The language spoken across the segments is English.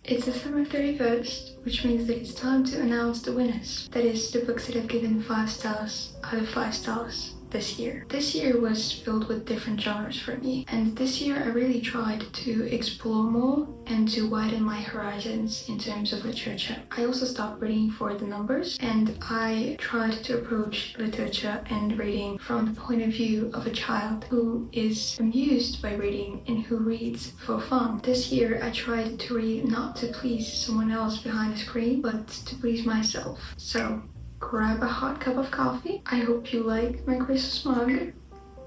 It's December 31st, which means that it's time to announce the winners. That is, the books that have given 5 stars out of 5 stars this year. This year was filled with different genres for me, and this year I really tried to explore more and to widen my horizons in terms of literature. I also stopped reading for the numbers, and I tried to approach literature and reading from the point of view of a child who is amused by reading and who reads for fun. This year I tried to read not to please someone else behind a screen, but to please myself. So grab a hot cup of coffee. I hope you like my Christmas mug.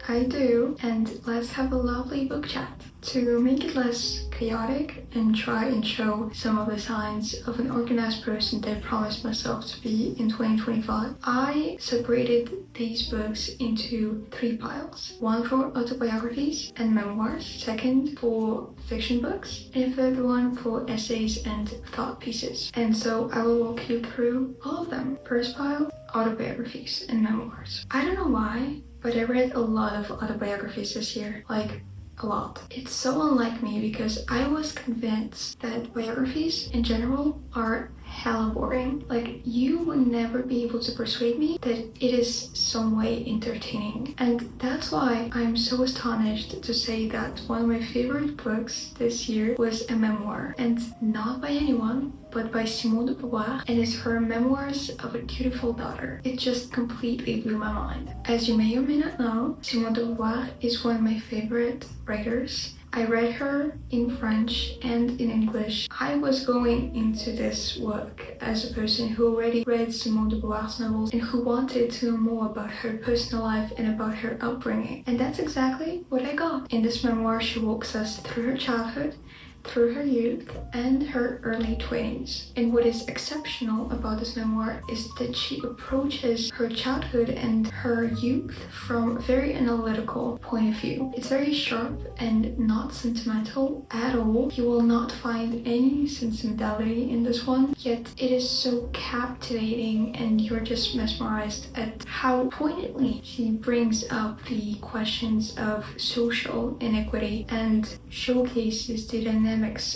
I do. And let's have a lovely book chat. To make it less chaotic and try and show some of the signs of an organized person that I promised myself to be in 2025, I separated these books into 3 piles. One for autobiographies and memoirs, second for fiction books, and third one for essays and thought pieces. And so I will walk you through all of them. First pile, autobiographies and memoirs. I don't know why, but I read a lot of autobiographies this year, like a lot. It's so unlike me because I was convinced that biographies in general are hella boring. Like, you would never be able to persuade me that it is some way entertaining. And that's why I'm so astonished to say that one of my favorite books this year was a memoir, and not by anyone, but by Simone de Beauvoir, and it's her Memoirs of a Dutiful Daughter. It just completely blew my mind. As you may or may not know, Simone de Beauvoir is one of my favorite writers. I read her in French and in English. I was going into this work as a person who already read Simone de Beauvoir's novels and who wanted to know more about her personal life and about her upbringing. And that's exactly what I got. In this memoir, she walks us through her childhood, through her youth, and her early 20s. And what is exceptional about this memoir is that she approaches her childhood and her youth from a very analytical point of view. It's very sharp and not sentimental at all. You will not find any sentimentality in this one, yet it is so captivating and you're just mesmerized at how poignantly she brings up the questions of social inequity and showcases the dynamics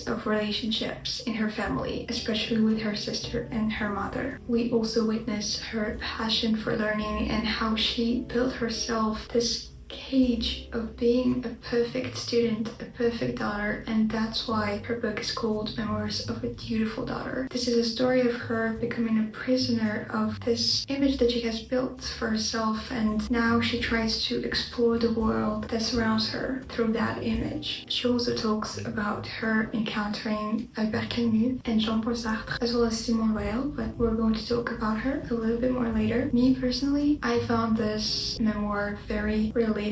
of relationships in her family, especially with her sister and her mother. We also witness her passion for learning and how she built herself this cage of being a perfect student, a perfect daughter, and that's why her book is called Memoirs of a Dutiful Daughter. This is a story of her becoming a prisoner of this image that she has built for herself, and now she tries to explore the world that surrounds her through that image. She also talks about her encountering Albert Camus and Jean-Paul Sartre, as well as Simone Weil, but we're going to talk about her a little bit more later. Me personally, I found this memoir very relatable.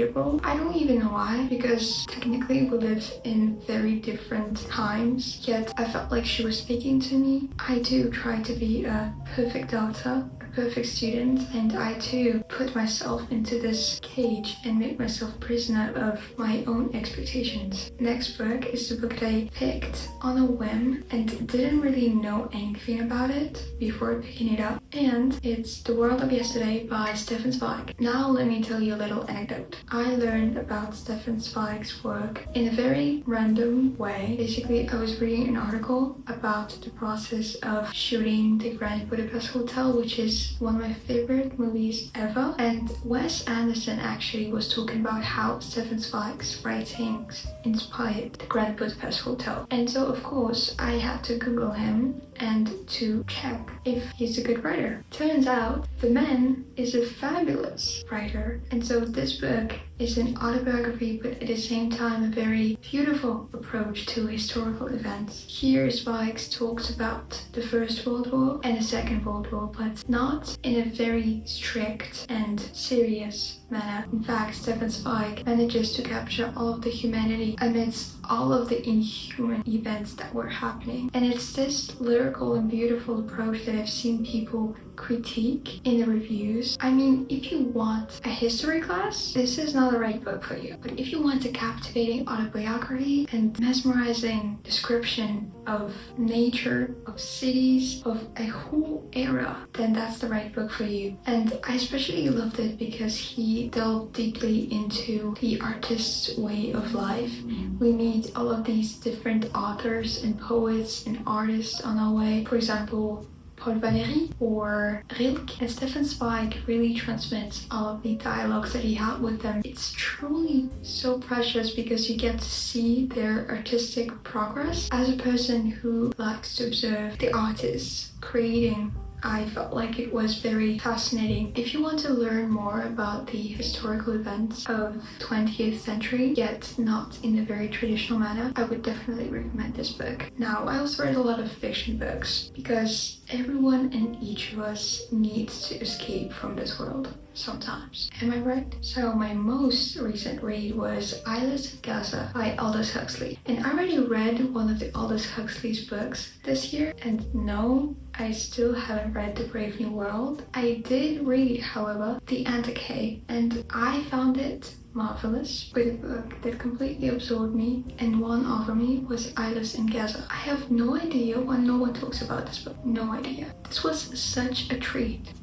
I don't even know why, because technically we live in very different times, yet I felt like she was speaking to me. I do try to be a perfect daughter, a perfect student, and I too put myself into this cage and make myself prisoner of my own expectations. Next book is the book that I picked on a whim and didn't really know anything about it before picking it up, and it's The World of Yesterday by Stefan Zweig. Now let me tell you a little anecdote. I learned about Stefan Zweig's work in a very random way. Basically, I was reading an article about the process of shooting The Grand Budapest Hotel, which is one of my favorite movies ever. And Wes Anderson actually was talking about how Stefan Zweig's writings inspired The Grand Budapest Hotel. And so, of course, I had to Google him and to check if he's a good writer. Turns out the man is a fabulous writer. And so this book is an autobiography, but at the same time a very beautiful approach to historical events. Here Zweig talks about the First World War and the Second World War, but not in a very strict and serious manner. In fact, Stefan Zweig manages to capture all of the humanity amidst all of the inhuman events that were happening. And it's this lyrical and beautiful approach that I've seen people critique in the reviews. I mean, if you want a history class, this is not the right book for you. But if you want a captivating autobiography and mesmerizing description of nature, of cities, of a whole era, then that's the right book for you. And I especially loved it because he delved deeply into the artist's way of life. We meet all of these different authors and poets and artists on our way. For example, Paul Valéry or Rilke, and Stefan Zweig really transmits all of the dialogues that he had with them. It's truly so precious because you get to see their artistic progress. As a person who likes to observe the artists creating, I felt like it was very fascinating. If you want to learn more about the historical events of 20th century, yet not in a very traditional manner, I would definitely recommend this book. Now, I also read a lot of fiction books because everyone and each of us needs to escape from this world sometimes. Am I right? So my most recent read was Eyeless Gaza by Aldous Huxley. And I already read one of the Aldous Huxley's books this year, and no, I still haven't read The Brave New World. I did read, however, The Anticay, and I found it marvelous, with a book that completely absorbed me, and won over me was Eyeless in Gaza. I have no idea why no one talks about this book. No idea. This was such a treat.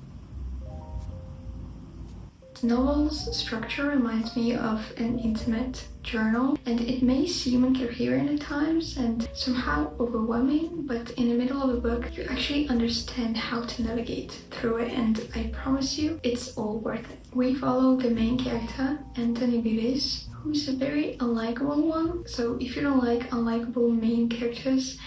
The novel's structure reminds me of an intimate journal, and it may seem incoherent at times and somehow overwhelming, but in the middle of a book you actually understand how to navigate through it, and I promise you it's all worth it. We follow the main character, Anthony Bivis, who's a very unlikable one, so if you don't like unlikable main characters,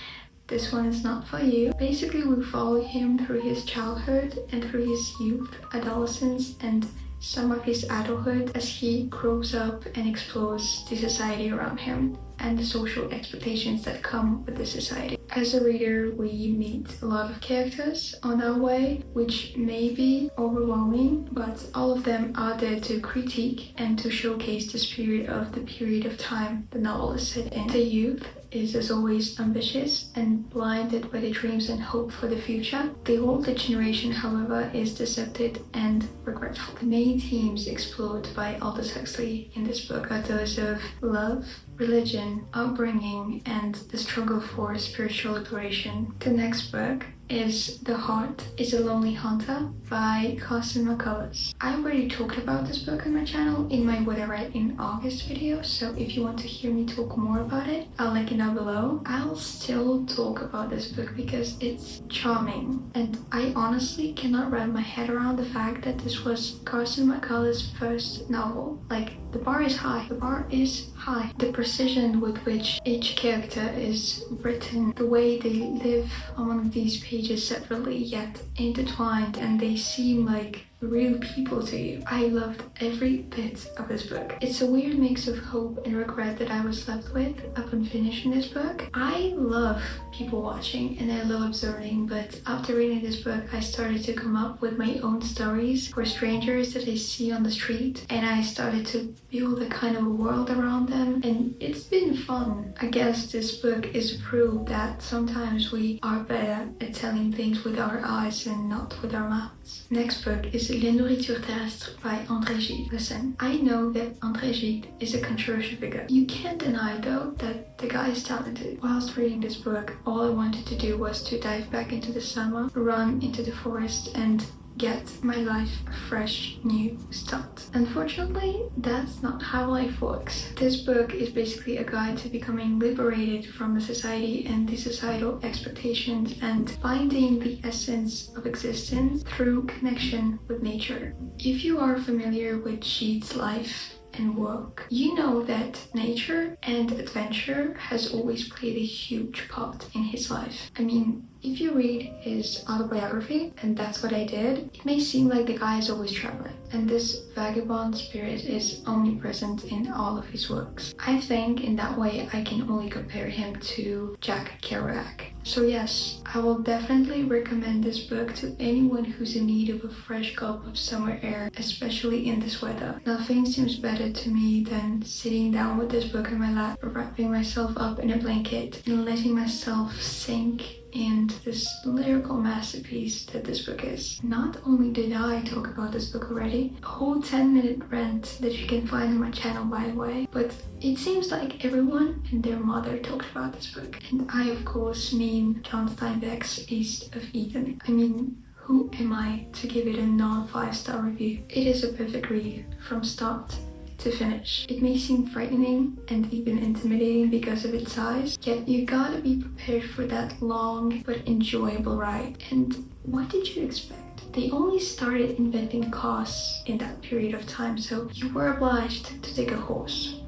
this one is not for you. Basically, we follow him through his childhood and through his youth, adolescence, and some of his adulthood as he grows up and explores the society around him and the social expectations that come with the society. As a reader, we meet a lot of characters on our way, which may be overwhelming, but all of them are there to critique and to showcase the spirit of the period of time the novel is set in. The youth is, as always, ambitious and blinded by the dreams and hope for the future. The older generation, however, is deceptive and regretful. The main themes explored by Aldous Huxley in this book are those of love, religion, upbringing, and the struggle for spiritual liberation. The next book is The Heart is a Lonely Hunter by Carson McCullers. I already talked about this book on my channel in my What I Read in August video, so if you want to hear me talk more about it, I'll link it down below. I'll still talk about this book because it's charming, and I honestly cannot wrap my head around the fact that this was Carson McCullers' first novel. Like, the bar is high. The bar is high. The precision with which each character is written, the way they live among these pages separately yet intertwined, and they seem like real people to you. I loved every bit of this book. It's a weird mix of hope and regret that I was left with upon finishing this book. I love people watching and I love observing, but after reading this book I started to come up with my own stories for strangers that I see on the street, and I started to build a kind of a world around them, and it's been fun. I guess this book is proof that sometimes we are better at telling things with our eyes and not with our mouths. Next book is La Nourriture Terrestre by André Gide. Listen, I know that André Gide is a controversial figure. You can't deny though that the guy is talented. Whilst reading this book, all I wanted to do was to dive back into the summer, run into the forest, and get my life a fresh new start. Unfortunately, that's not how life works. This book is basically a guide to becoming liberated from the society and the societal expectations and finding the essence of existence through connection with nature. If you are familiar with Gide's life and work, you know that nature and adventure has always played a huge part in his life. I mean, if you read his autobiography, and that's what I did, it may seem like the guy is always traveling, and this vagabond spirit is omnipresent in all of his works. I think in that way I can only compare him to Jack Kerouac. So yes, I will definitely recommend this book to anyone who's in need of a fresh gulp of summer air, especially in this weather. Nothing seems better to me than sitting down with this book in my lap, wrapping myself up in a blanket, and letting myself sink and this lyrical masterpiece that this book is. Not only did I talk about this book already, a whole 10-minute rant that you can find on my channel, by the way, but it seems like everyone and their mother talked about this book. And I, of course, mean John Steinbeck's East of Eden. I mean, who am I to give it a non-5-star review? It is a perfect read from start to finish. It may seem frightening and even intimidating because of its size, yet you gotta be prepared for that long but enjoyable ride. And what did you expect? They only started inventing cars in that period of time, so you were obliged to take a horse.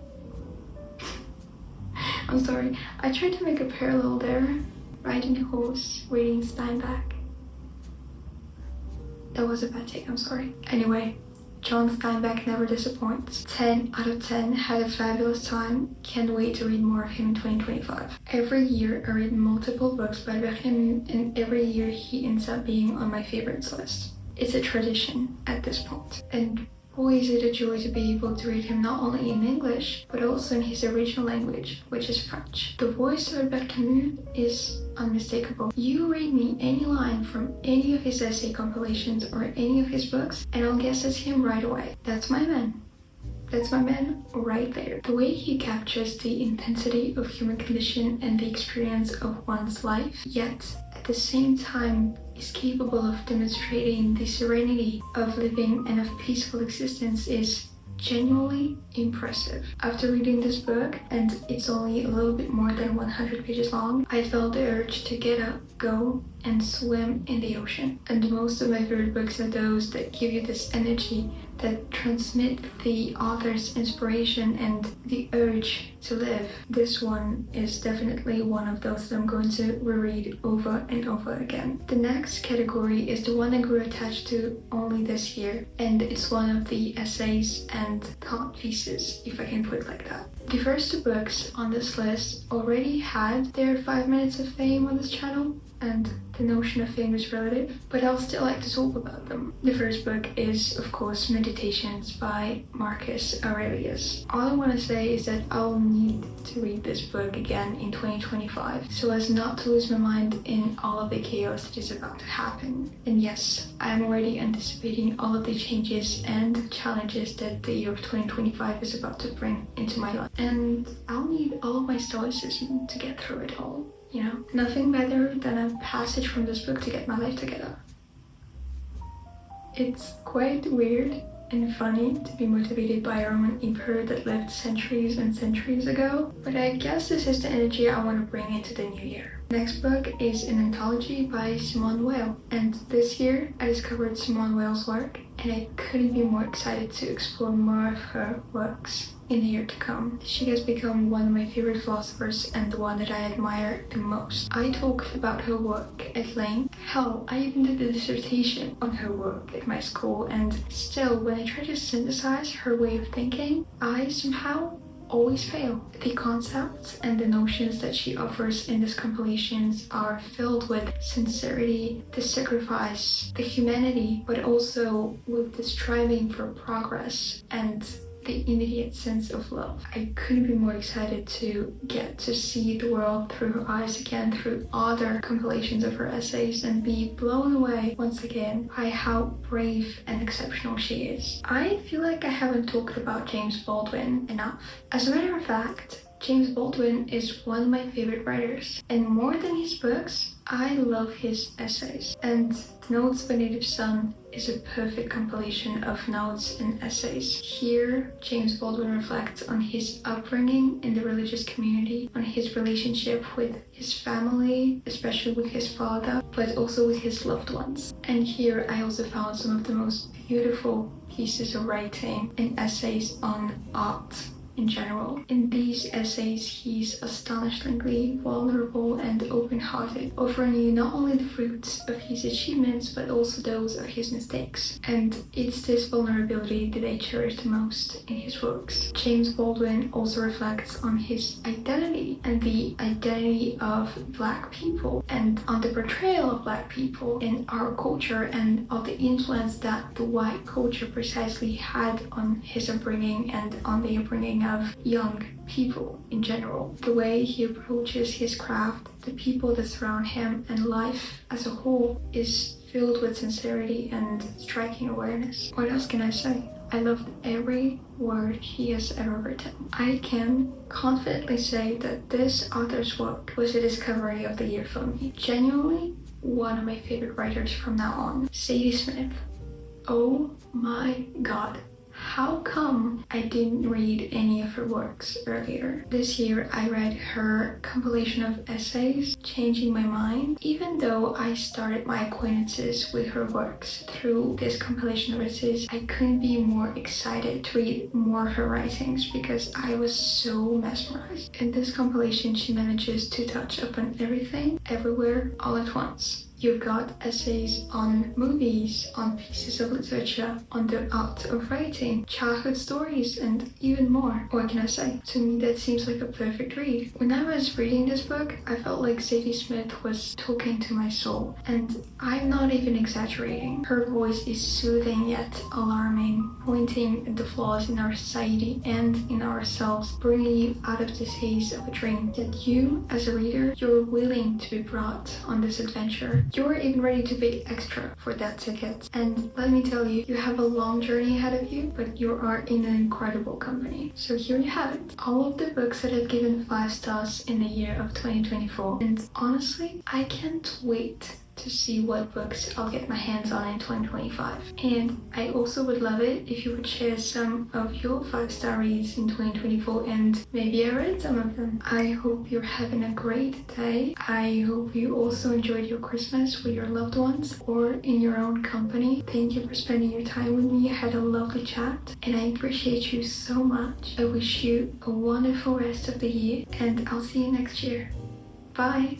I'm sorry, I tried to make a parallel there. Riding a horse, reading Steinbeck. That was a bad take, I'm sorry. Anyway, John Steinbeck never disappoints. 10 out of 10, had a fabulous time. Can't wait to read more of him in 2025. Every year I read multiple books by him, and every year he ends up being on my favorites list. It's a tradition at this point. And boy, is it a joy to be able to read him not only in English, but also in his original language, which is French. The voice of Albert Camus is unmistakable. You read me any line from any of his essay compilations or any of his books, and I'll guess it's him right away. That's my man. That's my man right there. The way he captures the intensity of human condition and the experience of one's life, yet at the same time is capable of demonstrating the serenity of living and of peaceful existence is genuinely impressive. After reading this book, and it's only a little bit more than 100 pages long, I felt the urge to get up, go, and swim in the ocean. And most of my favorite books are those that give you this energy, that transmit the author's inspiration and the urge to live. This one is definitely one of those that I'm going to reread over and over again. The next category is the one I grew attached to only this year, and it's one of the essays and thought pieces, if I can put it like that. The first two books on this list already had their 5 minutes of fame on this channel, and the notion of fame is relative, but I'll still like to talk about them. The first book is, of course, Meditations by Marcus Aurelius. All I want to say is that I'll need to read this book again in 2025, so as not to lose my mind in all of the chaos that is about to happen. And yes, I'm already anticipating all of the changes and challenges that the year of 2025 is about to bring into my life. And I'll need all of my stoicism to get through it all. You know, nothing better than a passage from this book to get my life together. It's quite weird and funny to be motivated by a Roman emperor that lived centuries and centuries ago, but I guess this is the energy I want to bring into the new year. Next book is an anthology by Simone Weil, and this year I discovered Simone Weil's work, and I couldn't be more excited to explore more of her works in the year to come. She has become one of my favorite philosophers and the one that I admire the most. I talked about her work at length. Hell, I even did a dissertation on her work at my school, and still, when I try to synthesize her way of thinking, I somehow always fail. The concepts and the notions that she offers in these compilations are filled with sincerity, the sacrifice, the humanity, but also with the striving for progress and the immediate sense of love. I couldn't be more excited to get to see the world through her eyes again, through other compilations of her essays, and be blown away once again by how brave and exceptional she is. I feel like I haven't talked about James Baldwin enough. As a matter of fact, James Baldwin is one of my favorite writers, and more than his books, I love his essays. And Notes by Native Son is a perfect compilation of notes and essays. Here, James Baldwin reflects on his upbringing in the religious community, on his relationship with his family, especially with his father, but also with his loved ones. And here I also found some of the most beautiful pieces of writing and essays on art in general. In these essays, he's astonishingly vulnerable and open-hearted, offering you not only the fruits of his achievements, but also those of his mistakes. And it's this vulnerability that I cherish the most in his works. James Baldwin also reflects on his identity and the identity of Black people, and on the portrayal of Black people in our culture, and of the influence that the white culture precisely had on his upbringing and on the upbringing of young people in general. The way he approaches his craft, the people that surround him, and life as a whole is filled with sincerity and striking awareness. What else can I say? I loved every word he has ever written. I can confidently say that this author's work was a discovery of the year for me. Genuinely, one of my favorite writers from now on. Sadie Smith. Oh my god. How come I didn't read any of her works earlier? This year I read her compilation of essays, Changing My Mind. Even though I started my acquaintances with her works through this compilation of essays, I couldn't be more excited to read more of her writings because I was so mesmerized. In this compilation, she manages to touch upon everything, everywhere, all at once. You've got essays on movies, on pieces of literature, on the art of writing, childhood stories, and even more. What can I say? To me, that seems like a perfect read. When I was reading this book, I felt like Sadie Smith was talking to my soul. And I'm not even exaggerating. Her voice is soothing yet alarming, pointing at the flaws in our society and in ourselves, bringing you out of this haze of a dream. Yet you, as a reader, you're willing to be brought on this adventure. You're even ready to pay extra for that ticket. And let me tell you, you have a long journey ahead of you, but you are in an incredible company. So here you have it. All of the books that I've given 5 stars in the year of 2024. And honestly, I can't wait to see what books I'll get my hands on in 2025. And I also would love it if you would share some of your 5-star reads in 2024 and maybe I read some of them. I hope you're having a great day. I hope you also enjoyed your Christmas with your loved ones or in your own company. Thank you for spending your time with me. I had a lovely chat and I appreciate you so much. I wish you a wonderful rest of the year and I'll see you next year. Bye!